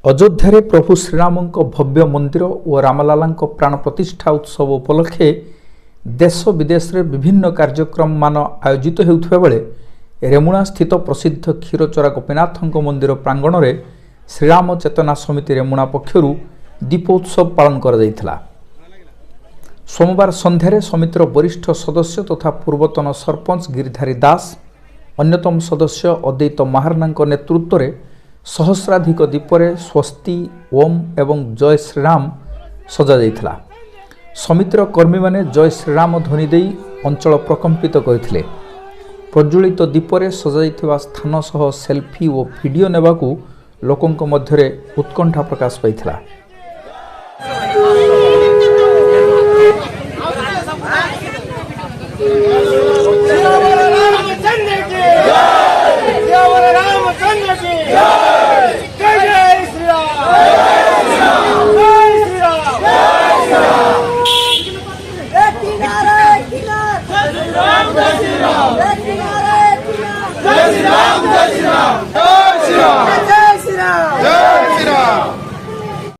अयोध्या प्रभु श्रीराम भव्य मंदिर और रामलाला प्राण प्रतिष्ठा उत्सव उपलक्षे देश विदेश में विभिन्न कार्यक्रम मान आयोजित होता बेले रेमुणा स्थित प्रसिद्ध क्षीरचोरा गोपीनाथ मंदिर प्रांगण में श्रीराम चेतना समिति रेमुणा पक्षर दीपोत्सव पालन कर सोमवार संध्यारे समितिर वरिष्ठ सदस्य तथा पूर्वतन सरपंच गिरिधारी दास अन्यतम सदस्य अद्वैत महाराणा नेतृत्व में सहस्राधिक दीपरे स्वस्ति ओम एवं जय श्रीराम सजा जाइथिला। समितिर कर्मी माने जय श्रीराम ध्वनि देई अंचल प्रकंपित करथिले। प्रज्वलित दीपरे सजाइथिबा स्थान सह सेल्फी और वीडियो नेबाकू लोकंक मध्यरे उत्कंठा प्रकाश पाइथिला। जय श्री राम